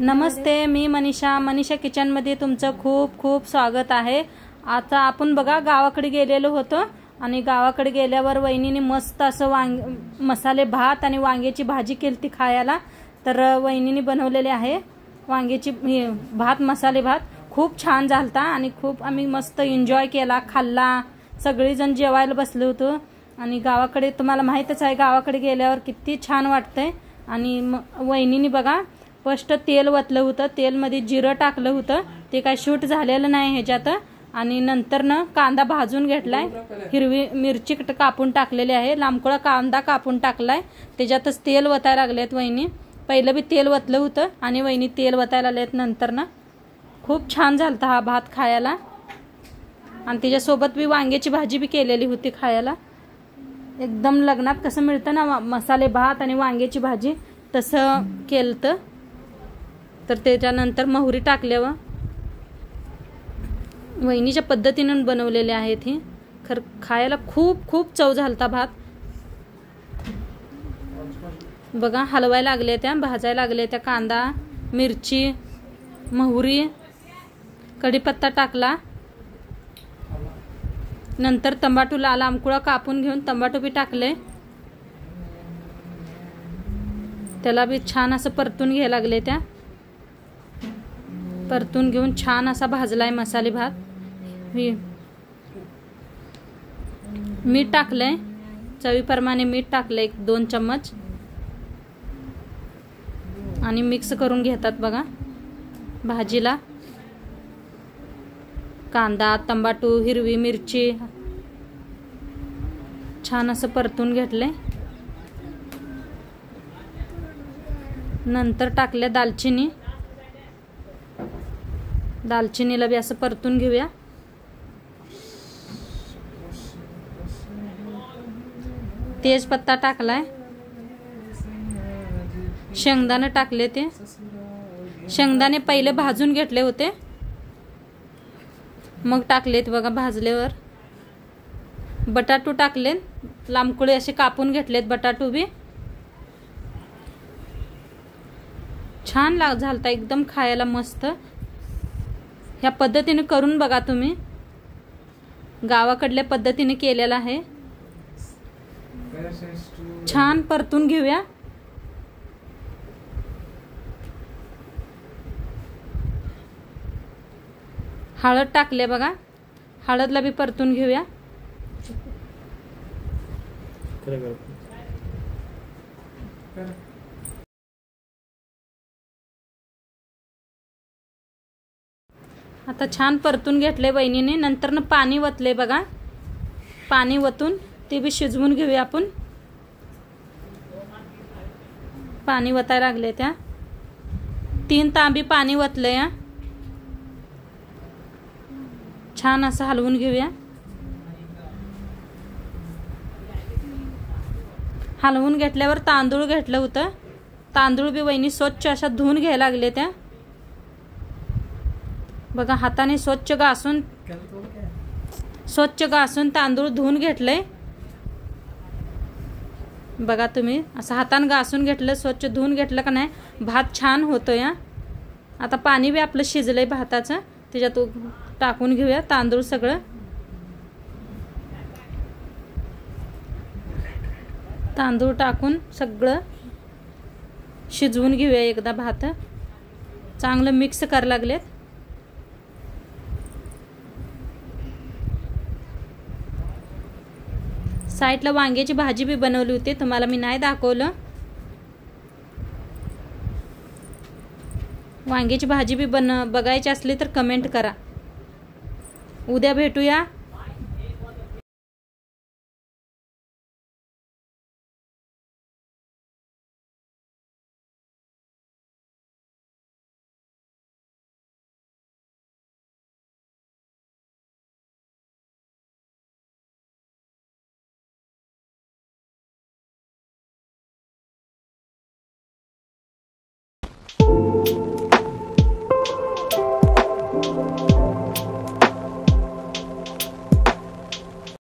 नमस्ते, मी मनीषा किचनमध्ये तुमचं खूप खूप स्वागत आहे। आता आपण बघा गावाकडे गेलेलो होतो आणि गावाकडे गेल्यावर वहिनीने मस्त असं मसाले भात आणि वांग्याची भाजी केलती खायला। तर वहिनीने बनवलेले आहे वांग्याची भात, मसाले भात खूप छान झालता आणि खूप आम्ही मस्त एन्जॉय केला, खाल्ला। सगळे जण जेवायला बसलो होतो आणि गावाकडे तुम्हाला माहितच आहे गावाकडे गेल्यावर किती छान वाटतंय। आणि वहिनीने बघा फर्स्ट तेल वतलं होतं, तेल मध्ये जिरं टाकलं होतं, ते काय शूट झालेलं नाही ह्याच्यात। आणि नंतर न कांदा भाजून घेतलाय, हिरवी मिरची कापून टाकलेली आहे, लांबकोळा कांदा कापून टाकलाय, त्याच्यातच तेल वतायला लागलेत वहिनी। पहिलं बी तेल वतलं होतं आणि वहिनी तेल वतायला लागलेत नंतर ना। खूप छान झालता हा भात खायला आणि त्याच्यासोबत बी वांग्याची भाजी बी केलेली होती खायला। एकदम लग्नात कसं मिळतं ना मसाले भात आणि वांग्याची भाजी, तसं केलतं। तर त्याच्यानंतर मोहरी टाकल्यावर वहिनीच्या पद्धतीने बनवलेले आहेत हे। खायला खूप खूप चव झालता भात। बघा हलवायला लागले त्या, भाजायला लागले त्या, कांदा, मिरची, मोहरी, कढीपत्ता टाकला, नंतर टमाटो लांबकुळा कापून घेऊन टमाटो बी टाकले, त्याला बी छान असं परतून घ्यायला लागले त्या। परतून घेऊन छान असा भाजलाय मसाले भात। मीठ टाकलंय, चवीप्रमाणे मीठ टाकलंय 1-2 चम्मच आणि मिक्स करून घेतात बघा भाजीला। कांदा, टमाटो, हिरवी मिरची छान असं परतून घेतले। नंतर टाकले दालचिनी, दालचिनीला बी असं परतून घेऊया। तेजपत्ता टाकलाय, शेंगदाणे टाकले, ते शेंगदाणे पहिले भाजून घेतले होते मग टाकलेत बघा भाजल्यावर। बटाटू टाकले, लांबकुळे असे कापून घेतलेत बटाटू बी। छान झालता एकदम खायला मस्त। ह्या पद्धतीने करून बघा तुम्ही, गावाकडल्या पद्धतीने केलेला आहे। छान परतून घेऊया। हळद टाकले बघा, हळदला बी परतून घेऊया। आता छान परतून घेतले वहिनीने। नंतर न पाणी वतले बघा, पाणी वतून ते बी शिजवून घेऊया आपण। पाणी वतायला लागले त्या, 3 तांबी पाणी वतले या। छान असं हलवून घेऊया। हलवून घेतल्यावर तांदूळ घेतलं होतं, तांदूळ बी वहिनी स्वच्छ अशा धुवून घ्यायला लागले त्या। बघा हाताने स्वच्छ घासून तांदूळ धुवून घेतले। बघा तुम्ही असं हाताने घासून घेतलं, स्वच्छ धुवून घेतलं का नाही भात छान होतो या। आता पाणी बी आपलं शिजलंय भाताचं, त्याच्यात टाकून घेऊया तांदूळ सगळं। तांदूळ टाकून सगळं शिजवून घेऊया एकदा भात। चांगलं मिक्स करायला लागलेत। साईडला वांग्याची भाजी बी बनवली होती, तुम्हाला मी नाही दाखवलं। वांग्याची भाजी बी बघायची असली तर कमेंट करा। उद्या भेटूया